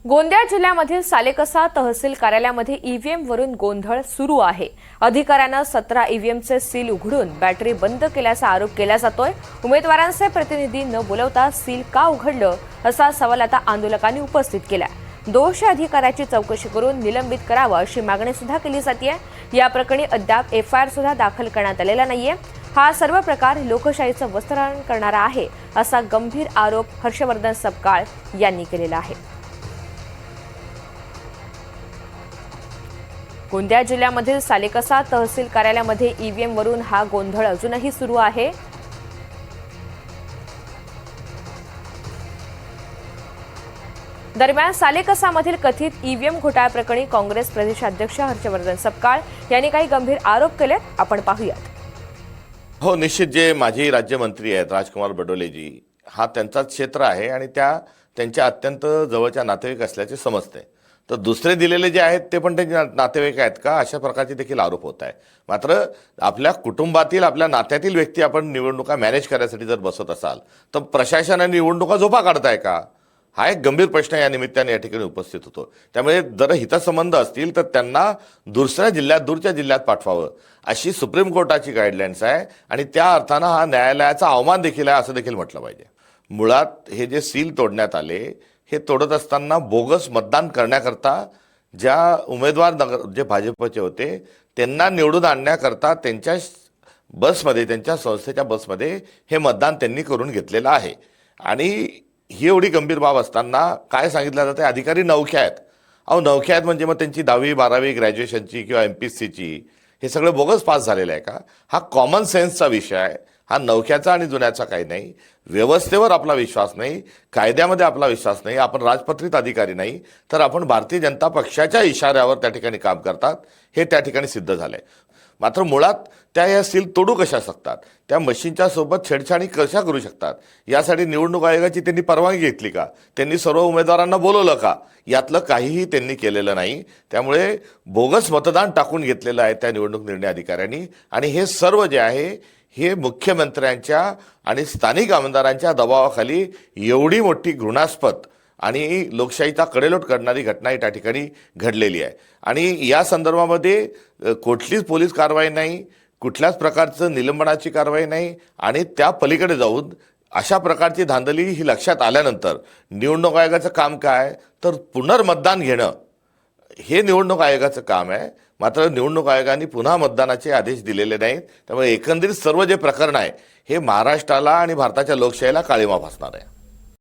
गोंदिया जिल्ह्यामधील सालेकसा तहसील कार्यालयामध्ये ईव्हीएम वरून गोंधळ सुरू आहे। अधिकाऱ्यांना 17 ईव्हीएमचे सील उघडून बॅटरी बंद केल्याचा आरोप केला जातोय। उमेदवारांचे प्रतिनिधी न बोलवता सील का उघडलं असा सवाल आता आंदोलकांनी उपस्थित केला। दोषी अधिकाऱ्याची चौकशी करून निलंबित करावं अशी मागणी सुद्धा केली जाते। या प्रकरणी अद्याप एफआयआर सुद्धा दाखल करण्यात आलेला नाहीये। हा सर्व प्रकार लोकशाहीचं वस्त्रहरण करणारा आहे असा गंभीर आरोप हर्षवर्धन सपकाळ यांनी केलेला आहे। गोंदिया जिल्ह्यामधील सालेकसा तहसील कार्यालयामध्ये ईव्हीएम वरून हा गोंधळ अजूनही सुरू आहे। दरम्यान सालेकसामधील कथित ईव्हीएम घोटाळ्याप्रकरणी काँग्रेस प्रदेशाध्यक्ष हर्षवर्धन सपकाळ यांनी काही गंभीर आरोप केले। आपण पाहूयात। हो, निश्चित जे माजी राज्यमंत्री आहेत राजकुमार बडोलेजी, हा त्यांचाच क्षेत्र आहे आणि त्यांच्या अत्यंत जवळच्या नातेवाईक असल्याचे समजते। तर दुसरे दिलेले जे आहेत ते पण त्यांचे नातेवाईक आहेत का, अशा प्रकारचे देखील आरोप होत आहे। मात्र आपल्या कुटुंबातील आपल्या नात्यातील व्यक्ती आपण निवडणुका मॅनेज करण्यासाठी जर बसत असाल तर प्रशासनाने निवडणुका झोपा काढताय का, हा एक गंभीर प्रश्न या निमित्ताने या ठिकाणी उपस्थित होतो। त्यामुळे जर हितसंबंध असतील तर त्यांना दुसऱ्या जिल्ह्यात दूरच्या जिल्ह्यात पाठवावं अशी सुप्रीम कोर्टाची गाईडलाईन्स आहे आणि त्या अर्थानं हा न्यायालयाचा अवमान देखील आहे असं देखील म्हटलं पाहिजे। मुळात हे जे सील तोडण्यात आले हे तोडत असताना बोगस मतदान करण्याकरता ज्या उमेदवार जे भाजपचे होते त्यांना निवडून आणण्याकरता त्यांच्या बसमध्ये, त्यांच्या संस्थेच्या बसमध्ये हे मतदान त्यांनी करून घेतलेलं आहे। आणि ही एवढी गंभीर बाब असताना काय सांगितलं जातं, अधिकारी नवखे आहेत। नवखे आहेत म्हणजे मग त्यांची 10वी 12वी ग्रॅज्युएशनची किंवा एमपीएससीची हे सगळं बोगस पास झालेलं आहे का? हा कॉमन सेन्सचा विषय आहे। हा नवख्याचा आणि जुन्याचा काही नाही। व्यवस्थेवर आपला विश्वास नाही, कायद्यामध्ये आपला विश्वास नाही, आपण राजपत्रित अधिकारी नाही, तर आपण भारतीय जनता पक्षाच्या इशाऱ्यावर त्या ठिकाणी काम करतात हे त्या ठिकाणी सिद्ध झालंय। मात्र मुळात त्या या सील तोडू कशा शकतात, त्या मशीनच्या सोबत छेडछाडी कशा करू शकतात, यासाठी निवडणूक आयोगाची त्यांनी परवानगी घेतली का, त्यांनी सर्व उमेदवारांना बोलवलं का, यातलं काहीही त्यांनी केलेलं नाही। त्यामुळे बोगस मतदान टाकून घेतलेलं आहे त्या निवडणूक निर्णय अधिकाऱ्यांनी। आणि हे सर्व जे आहे हे मुख्यमंत्र्यांच्या आणि स्थानिक आमदारांच्या दबावाखाली एवढी मोठी घृणास्पद आणि लोकशाहीचा कडेलोट करणारी घटना त्या ठिकाणी घडलेली आहे। आणि या संदर्भामध्ये कुठलीच पोलीस कारवाई नाही, कुठल्याच प्रकारचं निलंबनाची कारवाई नाही। आणि त्या पलीकडे जाऊन अशा प्रकारची धांदली ही लक्षात आल्यानंतर निवडणूक आयोगाचं काम काय, तर पुनर्मतदान घेणं हे निवडणूक आयोगाचं काम आहे। मात्र निवडणूक आयोगाने पुन्हा मतदानाचे आदेश दिलेले नाहीत। त्यामुळे एकंदरीत सर्व जे प्रकरण आहे हे महाराष्ट्राला आणि भारताच्या लोकशाहीला काळिमा फासणार आहे।